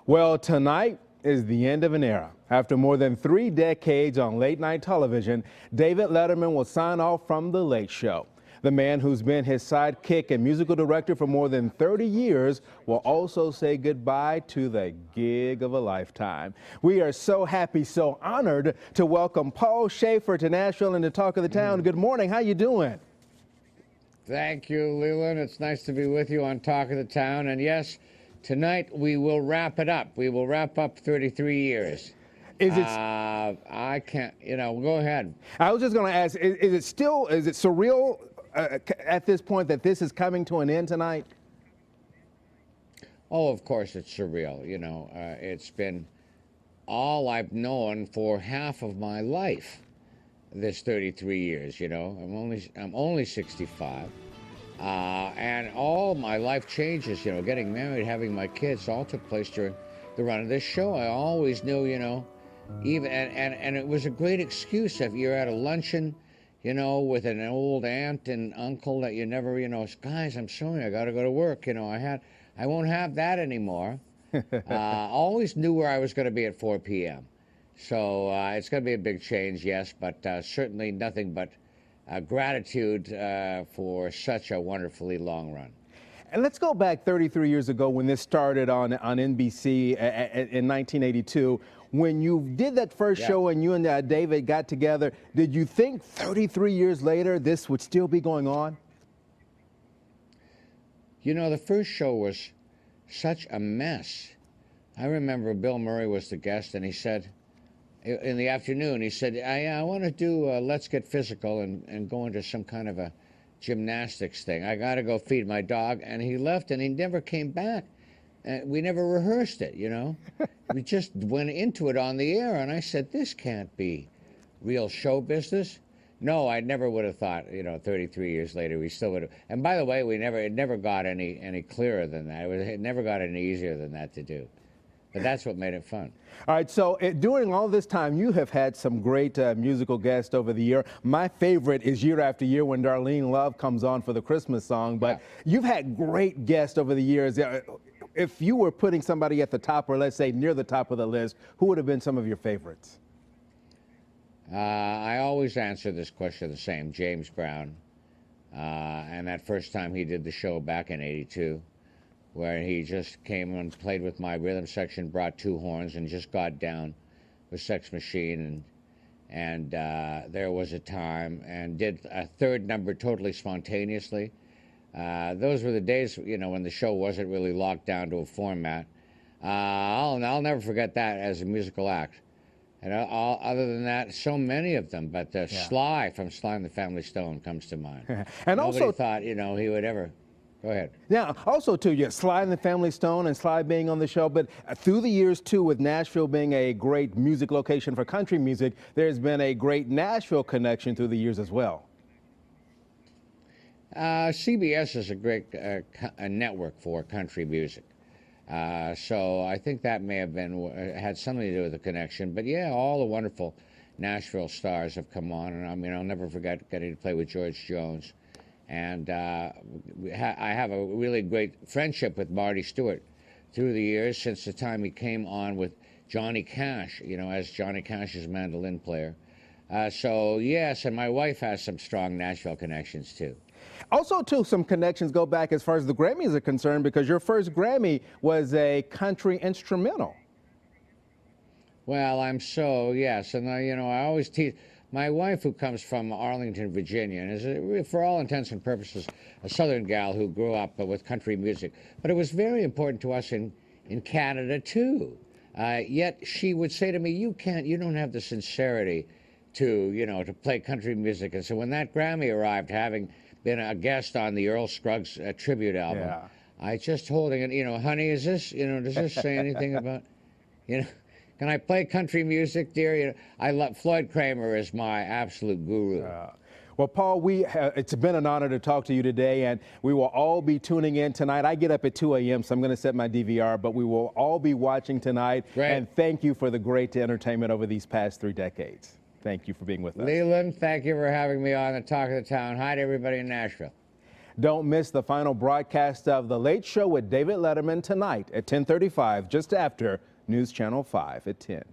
Well, tonight is the end of an era. After more than 3 decades on late-night television, David Letterman will sign off from The Late Show. The man who's been his sidekick and musical director for more than 30 years will also say goodbye to the gig of a lifetime. We are so happy, so honored to welcome Paul Shaffer to Nashville and to Talk of the Town. Good morning. How you doing? Thank you, Leland. It's nice to be with you on Talk of the Town. And yes, tonight we will wrap it up. We will wrap up 33 years. Is it? I can't, go ahead. I was just going to ask, is it surreal at this point that this is coming to an end tonight? Oh, of course it's surreal. It's been all I've known for half of my life. This 33 years, I'm only 65, and all my life changes, getting married, having my kids, all took place during the run of this show. I always knew, even and it was a great excuse if you're at a luncheon, with an old aunt and uncle that you never, guys, I'm sorry, I got to go to work. I won't have that anymore. Always knew where I was going to be at 4 p.m. So it's going to be a big change, yes, but certainly nothing but gratitude for such a wonderfully long run. And let's go back 33 years ago when this started on NBC in 1982. When you did that first show and you and David got together, did you think 33 years later this would still be going on? The first show was such a mess. I remember Bill Murray was the guest, and he said, in the afternoon, he said, I want to do Let's Get Physical and go into some kind of a gymnastics thing. I got to go feed my dog. And he left, and he never came back. We never rehearsed it, We just went into it on the air, and I said, this can't be real show business. No, I never would have thought, 33 years later, we still would have. And by the way, it never got any clearer than that. It never got any easier than that to do. But that's what made it fun. All right, so during all this time, you have had some great musical guests over the year. My favorite is Year After Year when Darlene Love comes on for the Christmas song. But you've had great guests over the years. If you were putting somebody at the top, or let's say near the top of the list, who would have been some of your favorites? I always answer this question the same, James Brown. And that first time he did the show back in '82. Where he just came and played with my rhythm section, brought 2 horns, and just got down with Sex Machine, and There Was a Time, and did a third number totally spontaneously. Those were the days, when the show wasn't really locked down to a format. I'll never forget that as a musical act. And other than that, so many of them. But Sly from Sly and the Family Stone comes to mind. And nobody also thought, he would ever. Go ahead. Yeah, also, too, Sly and the Family Stone and Sly being on the show, but through the years, too, with Nashville being a great music location for country music, there's been a great Nashville connection through the years as well. CBS is a great network for country music. So I think that may have had something to do with the connection. But yeah, all the wonderful Nashville stars have come on, and I'll never forget getting to play with George Jones. And I have a really great friendship with Marty Stewart through the years, since the time he came on with Johnny Cash, as Johnny Cash's mandolin player. So yes, and my wife has some strong Nashville connections too. Also, too, some connections go back as far as the Grammys are concerned, because your first Grammy was a country instrumental. Well, yes, and I always tease. My wife, who comes from Arlington, Virginia, and is, for all intents and purposes, a Southern gal who grew up with country music. But it was very important to us in Canada, too. Yet she would say to me, you don't have the sincerity to play country music. And so when that Grammy arrived, having been a guest on the Earl Scruggs tribute album, I just holding it, honey, does this say anything about, Can I play country music, dear? I love Floyd Kramer is my absolute guru. Well, Paul, it's been an honor to talk to you today, and we will all be tuning in tonight. I get up at 2 a.m., so I'm going to set my DVR, but we will all be watching tonight. Great. And thank you for the great entertainment over these past 3 decades. Thank you for being with us. Leland, thank you for having me on the Talk of the Town. Hi to everybody in Nashville. Don't miss the final broadcast of The Late Show with David Letterman tonight at 10:35, just after News Channel 5 at 10.